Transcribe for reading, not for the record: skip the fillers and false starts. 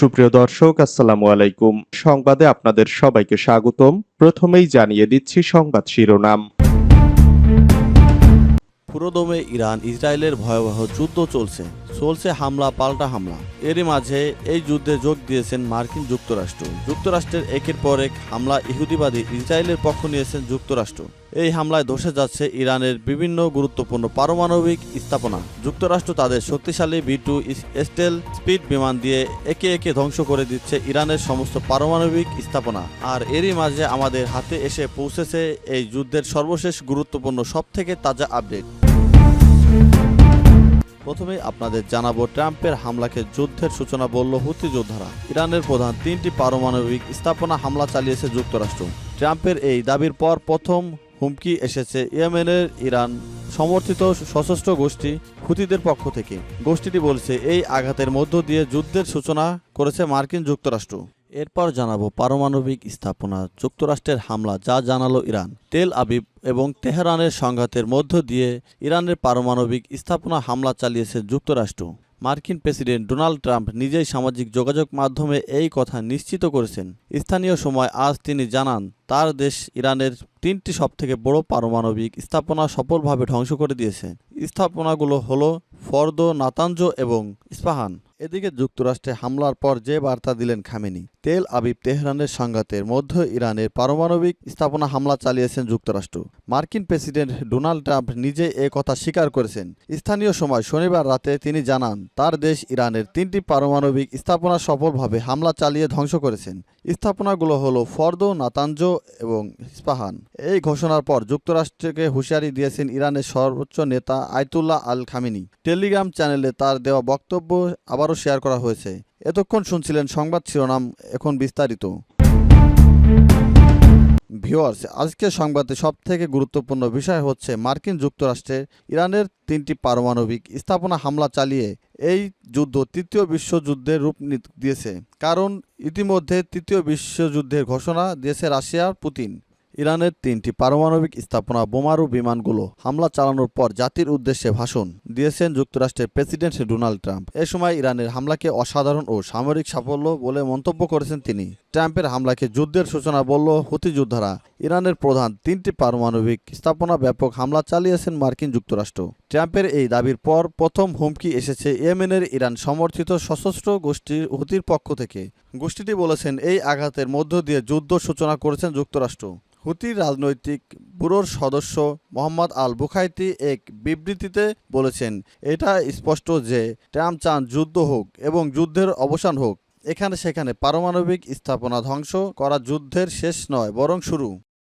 সুপ্রিয় দর্শক, আসসালামু আলাইকুম। সংবাদে আপনাদের সবাইকে স্বাগতম। প্রথমেই জানিয়ে দিচ্ছি সংবাদ শিরোনাম। পুরোদমে ইরান ইসরায়েলের ভয়াবহ যুদ্ধ চলছে হামলা পাল্টা হামলা। এরই মাঝে এই যুদ্ধে যোগ দিয়েছেন মার্কিন যুক্তরাষ্ট্র। যুক্তরাষ্ট্রের একের পর এক হামলা ইহুদিবাদী ইসরায়েলের পক্ষ নিয়েছেন যুক্তরাষ্ট্র। এই হামলায় ধসে যাচ্ছে ইরানের বিভিন্ন গুরুত্বপূর্ণ পারমাণবিক স্থাপনা। যুক্তরাষ্ট্র তাদের শক্তিশালী B-2 স্টেল স্পিড বিমান দিয়ে একে একে ধ্বংস করে দিচ্ছে ইরানের সমস্ত পারমাণবিক স্থাপনা। আর এরই মাঝে আমাদের হাতে এসে পৌঁছেছে এই যুদ্ধের সর্বশেষ গুরুত্বপূর্ণ সবথেকে তাজা আপডেট। প্রথমেই আপনাদের জানাবো, ট্রাম্পের হামলাকে যুদ্ধের সূচনা বলল হুথি যোদ্ধারা। ইরানের প্রধান 3টি পারমাণবিক স্থাপনা হামলা চালিয়েছে যুক্তরাষ্ট্র। ট্রাম্পের এই দাবির পর প্রথম হুমকি এসেছে ইয়েমেনের ইরান সমর্থিত সশস্ত্র গোষ্ঠী হুথিদের পক্ষ থেকে। গোষ্ঠীটি বলছে এই আঘাতের মধ্য দিয়ে যুদ্ধের সূচনা করেছে মার্কিন যুক্তরাষ্ট্র। এরপর জানাবো পারমাণবিক স্থাপনা যুক্তরাষ্ট্রের হামলা যা জানালো ইরান। তেল আবিব এবং তেহরানের সংঘাতের মধ্য দিয়ে ইরানের পারমাণবিক স্থাপনা হামলা চালিয়েছে যুক্তরাষ্ট্র। মার্কিন প্রেসিডেন্ট ডোনাল্ড ট্রাম্প নিজেই সামাজিক যোগাযোগ মাধ্যমে এই কথা নিশ্চিত করেছেন। স্থানীয় সময় আজ তিনি জানান তার দেশ ইরানের 3টি সবথেকে বড় পারমাণবিক স্থাপনা সফলভাবে ধ্বংস করে দিয়েছে। স্থাপনাগুলো হলো ফর্দো, নাতাঞ্জ এবং ইস্পাহান। এদিকে যুক্তরাষ্ট্রে হামলার পর যে বার্তা দিলেন খামেনি। তেল আবিব তেহরানের সংঘাতের মধ্যে ইরানের পারমাণবিক স্থাপনা হামলা চালিয়েছেন যুক্তরাষ্ট্র। মার্কিন প্রেসিডেন্ট ডোনাল্ড ট্রাম্প নিজে এ কথা স্বীকার করেছেন। স্থানীয় সময় শনিবার রাতে তিনি জানান তার দেশ ইরানের 3টি পারমাণবিক স্থাপনা সফলভাবে হামলা চালিয়ে ধ্বংস করেছেন। স্থাপনাগুলো হলো ফর্দো, নাতাঞ্জ এবং ইস্পাহান। এই ঘোষণার পর যুক্তরাষ্ট্রকে হুঁশিয়ারি দিয়েছেন ইরানের সর্বোচ্চ নেতা আয়াতুল্লাহ আল খামেনি। টেলিগ্রাম চ্যানেলে তার দেওয়া বক্তব্য আবারও শেয়ার করা হয়েছে। এতক্ষণ শুনছিলেন সংবাদ শিরোনাম, এখন বিস্তারিত। ভিউয়ার্স, আজকের সংবাদে সবথেকে গুরুত্বপূর্ণ বিষয় হচ্ছে মার্কিন যুক্তরাষ্ট্রে ইরানের 3টি পারমাণবিক স্থাপনা হামলা চালিয়ে এই যুদ্ধ তৃতীয় বিশ্বযুদ্ধের রূপ দিয়েছে। কারণ ইতিমধ্যে তৃতীয় বিশ্বযুদ্ধের ঘোষণা দিয়েছে রাশিয়ার পুতিন। ইরানের 3টি পারমাণবিক স্থাপনা বোমারু বিমানগুলো হামলা চালানোর পর জাতির উদ্দেশ্যে ভাষণ দিয়েছেন যুক্তরাষ্ট্রের প্রেসিডেন্ট ডোনাল্ড ট্রাম্প। এ সময় ইরানের হামলাকে অসাধারণ ও সামরিক সাফল্য বলে মন্তব্য করেছেন তিনি। ট্রাম্পের হামলাকে যুদ্ধের সূচনা বলল হুথি যোদ্ধারা। ইরানের প্রধান 3টি পারমাণবিক স্থাপনা ব্যাপক হামলা চালিয়েছেন মার্কিন যুক্তরাষ্ট্র। ট্রাম্পের এই দাবির পর প্রথম হুমকি এসেছে ইয়েমেনের ইরান সমর্থিত সশস্ত্র গোষ্ঠী হুথির পক্ষ থেকে। গোষ্ঠীটি বলেছেন এই আঘাতের মধ্য দিয়ে যুদ্ধ সূচনা করেছেন যুক্তরাষ্ট্র। হুথি রাজনৈতিক ব্যুরোর সদস্য মোহাম্মদ আল বুখাইতি এক বিবৃতিতে বলেছেন, এটা স্পষ্ট যে ট্রাম্প চান যুদ্ধ হোক এবং যুদ্ধের অবসান হোক। এখানে সেখানে পারমাণবিক স্থাপনা ধ্বংস করা যুদ্ধের শেষ নয়, বরং শুরু।